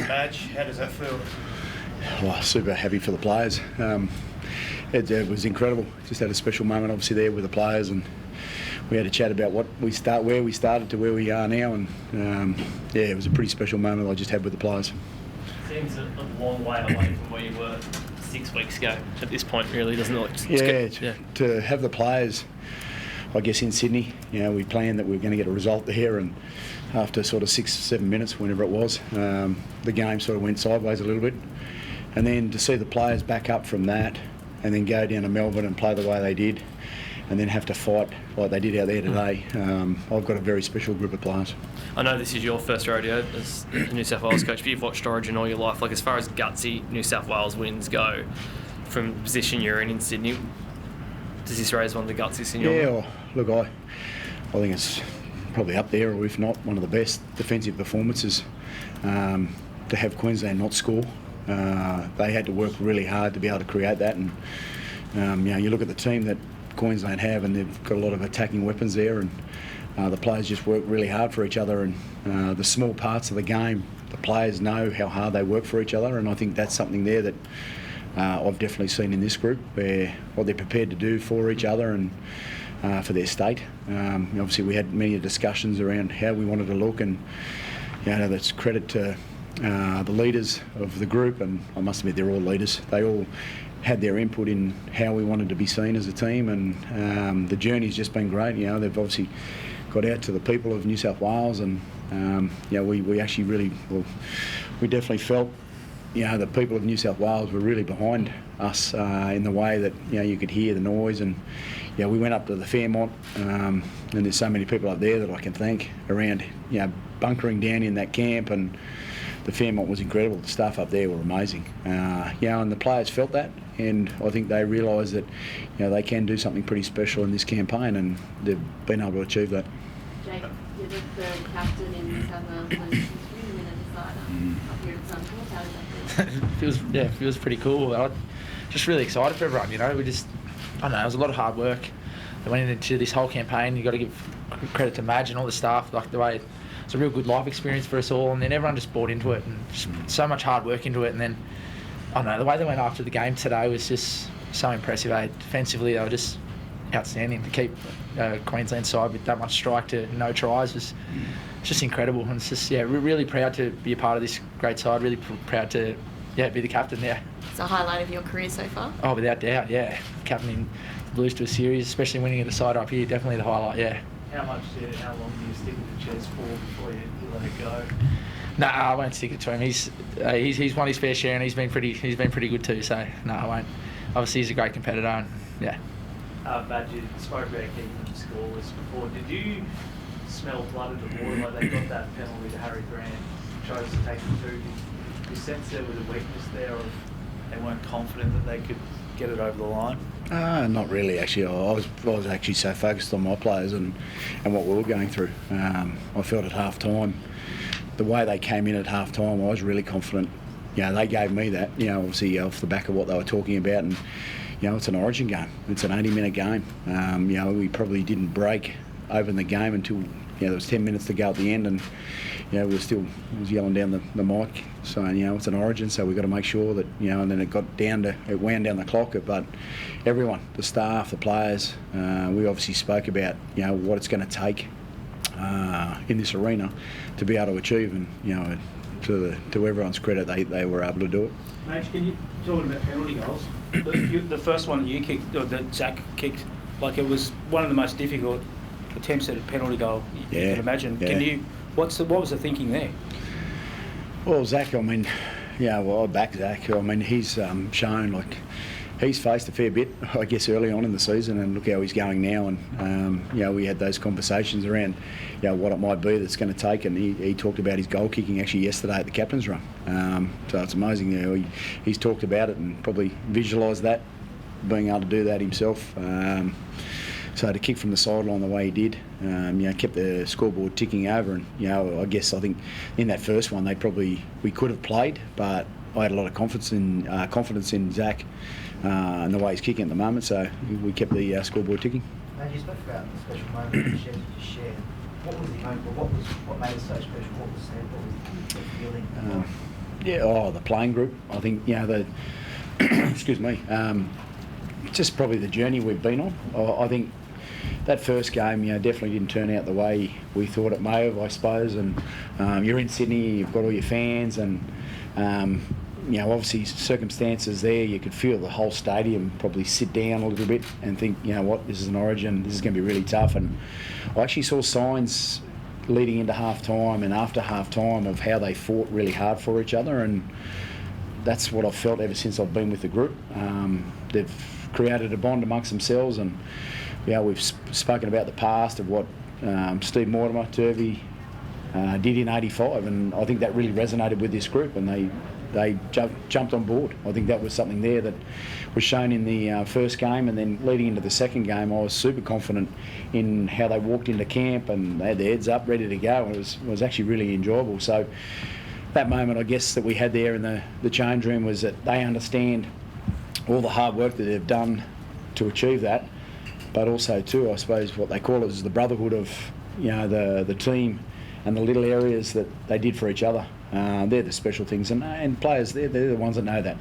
Madge, how does that feel? Well, super happy for the players. It was incredible. Just had a special moment, obviously, there with the players, and we had a chat about where we started to where we are now, and it was a pretty special moment I just had with the players. Seems a long way away from where you were 6 weeks ago at this point, really, doesn't it? To have the players, I guess, in Sydney, we planned that we were going to get a result there, and after sort of 6 or 7 minutes, whenever it was, the game sort of went sideways a little bit. And then to see the players back up from that and then go down to Melbourne and play the way they did and then have to fight like they did out there today, I've got a very special group of players. I know this is your first rodeo as the New South Wales coach, but you've watched Origin all your life. Like, as far as gutsy New South Wales wins go, from the position you're in Sydney, does this raise one of the gutsiest in your mind? Well, look, I think it's probably up there, or if not, one of the best defensive performances. To have Queensland not score, they had to work really hard to be able to create that, and you look at the team that Queensland have, and they've got a lot of attacking weapons there, and the players just work really hard for each other, and the small parts of the game, the players know how hard they work for each other, and I think that's something there that I've definitely seen in this group, where what they're prepared to do for each other and for their state. Obviously we had many discussions around how we wanted to look, and that's credit to the leaders of the group, and I must admit they're all leaders. They all had their input in how we wanted to be seen as a team, and the journey's just been great. They've obviously got out to the people of New South Wales, and we actually really, we definitely felt the people of New South Wales were really behind us in the way that you could hear the noise, and we went up to the Fairmont, and there's so many people up there that I can thank around bunkering down in that camp, and the Fairmont was incredible. The staff up there were amazing. And the players felt that, and I think they realised that they can do something pretty special in this campaign, and they've been able to achieve that. Jake, you're the third captain in New South Wales history to win a decider up here at Suncorp. How does that feel? Feels pretty cool. I'm just really excited for everyone. I don't know, it was a lot of hard work that went into this whole campaign. You've got to give credit to Madge and all the staff, like the way it's a real good life experience for us all, and then everyone just bought into it, and just so much hard work into it. And then, I don't know, the way they went after the game today was just so impressive. Defensively, they were just outstanding. To keep Queensland side with that much strike to no tries was just incredible. And it's just, really proud to be a part of this great side, really proud to be the captain. It's a highlight of your career so far? Oh, without doubt, captaining the Blues to a series, especially winning at the side up here, definitely the highlight, How long do you stick with the chest for before you let it go? No, I won't stick it to him. He's won his fair share, and he's been pretty good too. So no, I won't. Obviously, he's a great competitor, and Madge, you spoke about keeping them scoreless before. Did you smell blood in the water like they got that penalty to Harry Grant, chose to take the two? Did you sense there was a weakness there, or they weren't confident that they could get it over the line? Not really, actually. I was actually so focused on my players and what we were going through. I felt at half-time, the way they came in at half-time, I was really confident. They gave me that, obviously off the back of what they were talking about, and it's an Origin game. It's an 80-minute game. We probably didn't break open the game until there was 10 minutes to go at the end, and we was yelling down the mic. So it's an Origin, so we've got to make sure that and then it wound down the clock. But everyone, the staff, the players, we obviously spoke about what it's going to take in this arena to be able to achieve, and to everyone's credit, they were able to do it. Madge, can you talk about penalty goals? The first one that you kicked, or that Zach kicked, like it was one of the most difficult attempts at a penalty goal you could imagine. Yeah. What was the thinking there? Well, Zach, I back Zach. He's shown he's faced a fair bit, I guess, early on in the season, and look how he's going now. And we had those conversations around what it might be that's going to take, and he talked about his goal kicking actually yesterday at the captain's run. So it's amazing. He's talked about it and probably visualised that, being able to do that himself. So to kick from the sideline the way he did, kept the scoreboard ticking over, and I think in that first one we could have played, but I had a lot of confidence in Zach and the way he's kicking at the moment, so we kept the scoreboard ticking. Madge, you spoke about the special moment that you shared. What was the moment? What made it so special? What was said? What was the feeling? Yeah, the playing group. I think, the excuse me, just probably the journey we've been on. I think that first game, definitely didn't turn out the way we thought it may have, I suppose. And you're in Sydney, you've got all your fans, and obviously circumstances there. You could feel the whole stadium probably sit down a little bit and think, this is an Origin. This is going to be really tough. And I actually saw signs leading into half-time and after half-time of how they fought really hard for each other, and that's what I've felt ever since I've been with the group. They've created a bond amongst themselves, and we've spoken about the past of what Steve Mortimer, Turvey, did in '85, and I think that really resonated with this group, and they jumped on board. I think that was something there that was shown in the first game, and then leading into the second game, I was super confident in how they walked into camp, and they had their heads up, ready to go, and it was actually really enjoyable. So that moment, I guess, that we had there in the change room was that they understand all the hard work that they've done to achieve that, but also too, I suppose, what they call it is the brotherhood of the team and the little areas that they did for each other. They're the special things, and players, they're the ones that know that.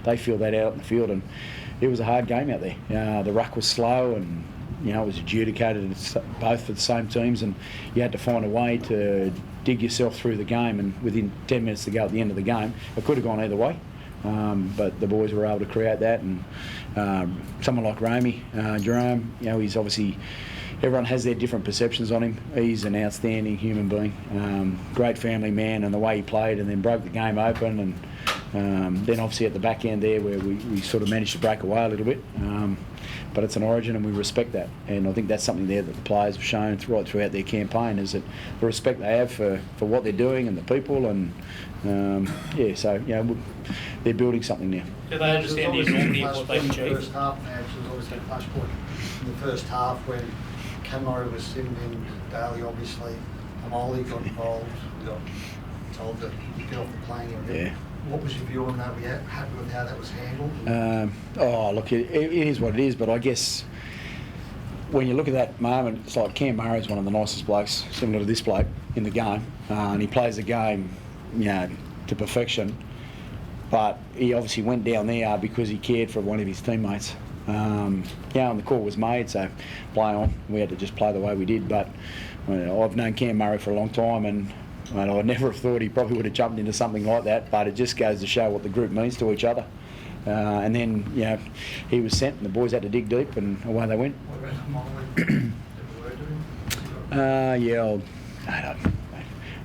They feel that out in the field, and it was a hard game out there. The ruck was slow, and it was adjudicated both for the same teams, and you had to find a way to dig yourself through the game, and within 10 minutes to go at the end of the game, it could have gone either way. But the boys were able to create that, and someone like Jerome, he's obviously, everyone has their different perceptions on him. He's an outstanding human being, great family man, and the way he played and then broke the game open, and then obviously at the back end there where we sort of managed to break away a little bit. But it's an Origin, and we respect that, and I think that's something there that the players have shown right throughout their campaign, is that the respect they have for what they're doing and the people, and they're building something now. Do they understand the enormity of what they've In the achieved? first half, Madge, there's obviously a flashpoint in the first half when Camaro was sitting in Daly, obviously. Amoli got involved, we got told to get off the plane. Yeah. What was your view on that? Were you happy with how that was handled? Look, it is what it is, but I guess when you look at that moment, it's like Cam Murray's one of the nicest blokes, similar to this bloke, in the game, and he plays the game, to perfection. But he obviously went down there because he cared for one of his teammates. And the call was made, so play on. We had to just play the way we did. But I've known Cam Murray for a long time, and I never have thought he probably would have jumped into something like that. But it just goes to show what the group means to each other. And then, he was sent, and the boys had to dig deep, and away they went. What about Amoli?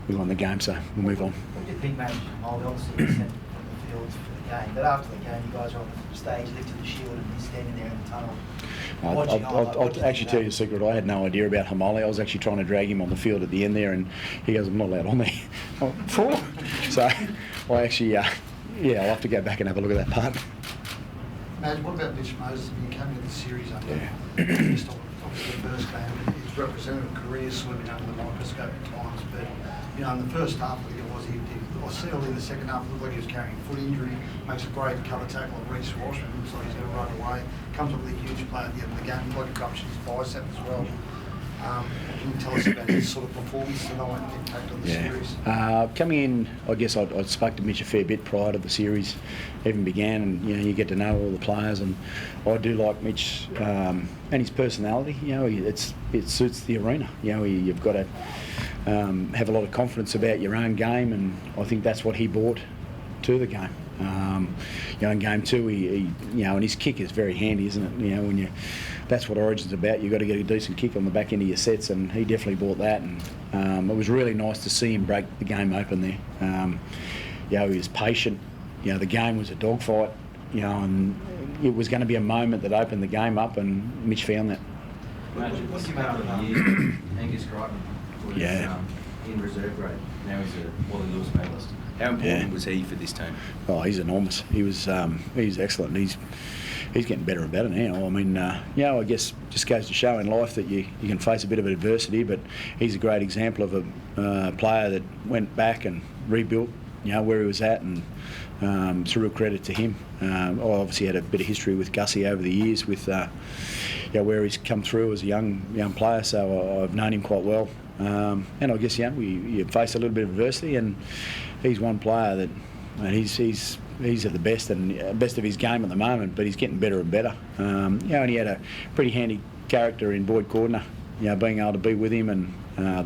We won the game, so we'll move on. What do you think, Madge? Amoli obviously was sent from the field for the game, but after the game, you guys were on the stage, lifted the shield, and he's standing there in the tunnel. I'll actually tell you a secret. I had no idea about Hamali. I was actually trying to drag him on the field at the end there, and he goes, "I'm not allowed on there." So I actually, I'll have to go back and have a look at that part. Madge, what about Mitch Moses? I mean, coming into the series under just obviously the first game, he's represented a career swimming under the microscope at times, but in the first half, I think it was, I see early in the second half, it looked like he was carrying a foot injury, makes a great cover tackle on Reece Washman, looks like he's going to run away, comes up with a huge play at the end of the game, looks like he ruptured his bicep as well. Can you tell us about his sort of performance tonight and impact on the series? Coming in, I guess I spoke to Mitch a fair bit prior to the series even began, and you get to know all the players, and I do like Mitch and his personality. It suits the arena. You've got to have a lot of confidence about your own game, and I think that's what he brought to the game. In game two, he and his kick is very handy, isn't it? That's what Origin's about. You've got to get a decent kick on the back end of your sets, and he definitely brought that. And it was really nice to see him break the game open there. He was patient. The game was a dogfight. And it was going to be a moment that opened the game up, and Mitch found that. What's your man of the year? Angus Crichton was in reserve grade. Now he's a Wally Lewis medalist. How important was he for this team? Oh, he's enormous. He's excellent. He's getting better and better now. I mean, I guess just goes to show in life that you can face a bit of adversity, but he's a great example of a player that went back and rebuilt, where he was at, and it's a real credit to him. I obviously had a bit of history with Gussie over the years with where he's come through as a young player, so I've known him quite well. And I guess you face a little bit of adversity, and he's one player that and he's at the best and best of his game at the moment, but he's getting better and better. And he had a pretty handy character in Boyd Cordner, being able to be with him and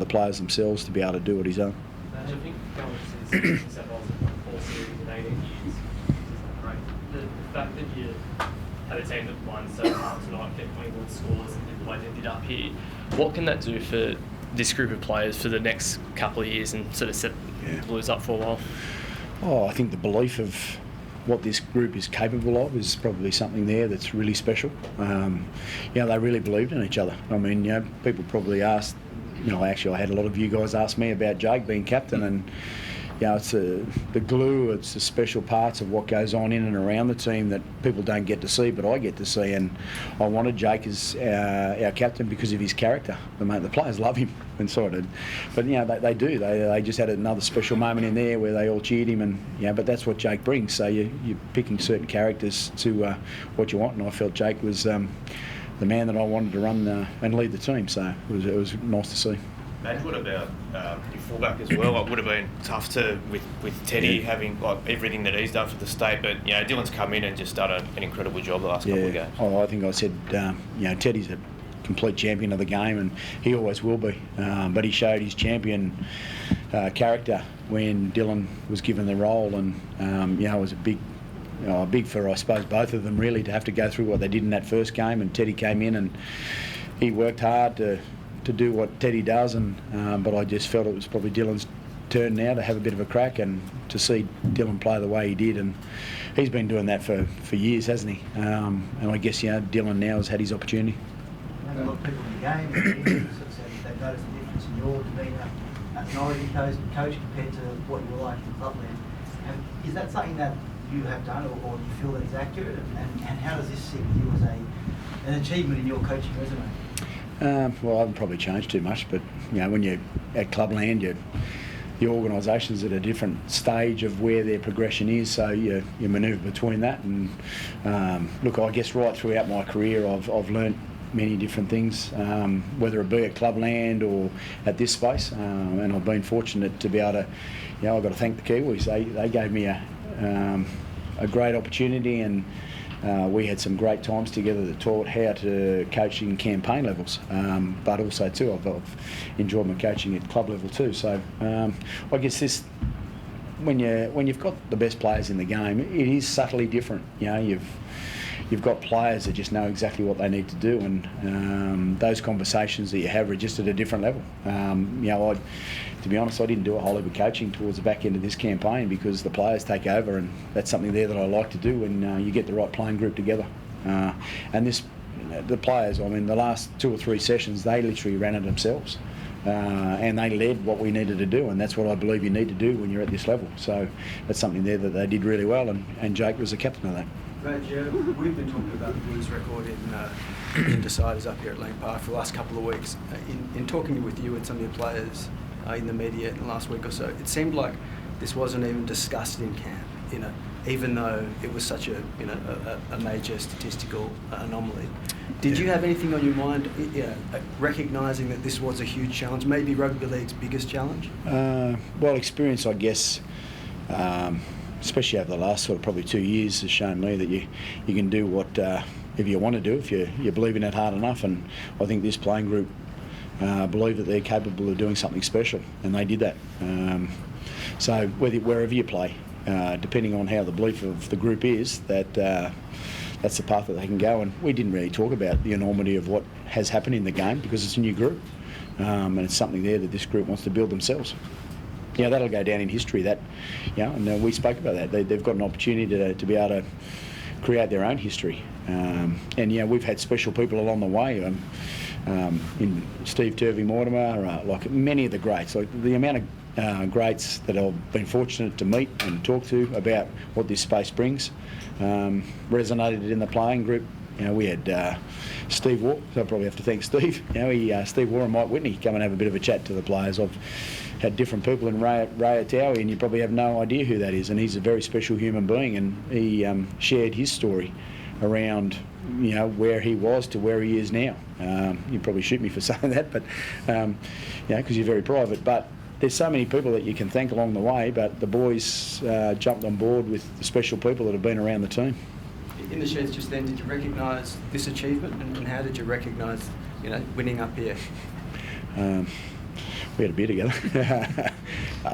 the players themselves to be able to do what he's done. I think going since South Wales have won 4 series in 18 years is great. The fact that you had a team that won so hard tonight, kept winning all the scores and the way they ended up here, what can that do for this group of players for the next couple of years and sort of set the Blues up for a while? Oh, I think the belief of what this group is capable of is probably something there that's really special. They really believed in each other. I mean, people probably asked, actually I had a lot of you guys ask me about Jake being captain, and it's the glue, it's the special parts of what goes on in and around the team that people don't get to see, but I get to see. And I wanted Jake as our captain because of his character. The players love him, and so did. But they do. They just had another special moment in there where they all cheered him, and but that's what Jake brings. So you're picking certain characters to what you want, and I felt Jake was the man that I wanted to run and lead the team. So it was nice to see. Madge, what about your fullback as well? It would have been tough with Teddy having everything that he's done for the state, but Dylan's come in and just done an incredible job the last couple of games. Oh, I think I said Teddy's a complete champion of the game, and he always will be. But he showed his champion character when Dylan was given the role, and it was a big for, I suppose, both of them really to have to go through what they did in that first game. And Teddy came in and he worked hard to do what Teddy does, but I just felt it was probably Dylan's turn now to have a bit of a crack and to see Dylan play the way he did, and he's been doing that for years, hasn't he? And I guess Dylan now has had his opportunity. A lot of people in the game sort of said they've noticed the difference in your demeanour as an Origin coach compared to what you were like in Clubland. Is that something that you have done, or do you feel that is accurate? And how does this sit with you as an achievement in your coaching resume? Well, I haven't probably changed too much, but when you're at Clubland, the organisation's at a different stage of where their progression is, so you manoeuvre between that. And look, I guess right throughout my career, I've learnt many different things, whether it be at Clubland or at this space, and I've been fortunate to be able to. I've got to thank the Kiwis. They gave me a great opportunity, and we had some great times together that taught how to coach in campaign levels, but also too I've enjoyed my coaching at club level too. So I guess this, when you've got the best players in the game, it is subtly different. You've got players that just know exactly what they need to do, and those conversations that you have are just at a different level. To be honest, I didn't do a whole heap of coaching towards the back end of this campaign because the players take over, and that's something there that I like to do when you get the right playing group together. And the players, the last 2 or 3 sessions, they literally ran it themselves. And they led what we needed to do, and that's what I believe you need to do when you're at this level. So that's something there that they did really well, and Jake was the captain of that. Madge, we've been talking about the Blues record in Deciders up here at Lane Park for the last couple of weeks. In talking with you and some of your players in the media in the last week or so, it seemed like this wasn't even discussed in camp, even though it was such a major statistical anomaly. Did you have anything on your mind, recognising that this was a huge challenge, maybe rugby league's biggest challenge? Well, experience, I guess, especially over the last sort of probably 2 years, has shown me that you can do what if you want to do, if you believe in it hard enough. And I think this playing group believe that they're capable of doing something special, and they did that. So wherever you play, depending on how the belief of the group is, that's the path that they can go. And we didn't really talk about the enormity of what has happened in the game because it's a new group, and it's something there that this group wants to build themselves. That'll go down in history. And we spoke about that. They've got an opportunity to be able to create their own history. And we've had special people along the way. In Steve Turvey Mortimer, like many of the greats, like the amount of greats that I've been fortunate to meet and talk to about what this space brings, resonated in the playing group. We had Steve Waugh, so I probably have to thank Steve. Steve Waugh and Mike Whitney come and have a bit of a chat to the players. I've had different people in Ray Atawi, and you probably have no idea who that is, and he's a very special human being, and he shared his story around where he was to where he is now. You'd probably shoot me for saying that, but because you're very private. But there's so many people that you can thank along the way, but the boys jumped on board with the special people that have been around the team. In the sheds just then, did you recognise this achievement, and how did you recognise, winning up here? We had a beer together.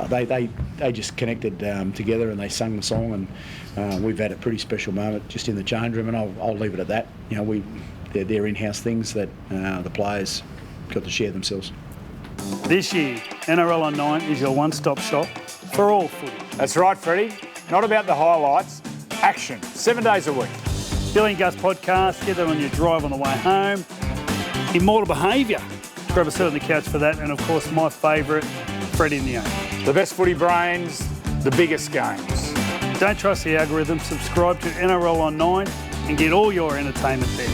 They just connected together and they sung the song, and we've had a pretty special moment just in the change room, and I'll leave it at that. They're in-house things that the players got to share themselves. This year, NRL on 9 is your one-stop shop for all footy. That's right, Freddie. Not about the highlights, action, 7 days a week. Billy and Gus podcast, get that on your drive on the way home. Immortal Behaviour, grab a seat on the couch for that, and of course my favourite, Freddie in the Own. The best footy brains, the biggest games. Don't trust the algorithm, subscribe to NRL on 9 and get all your entertainment there.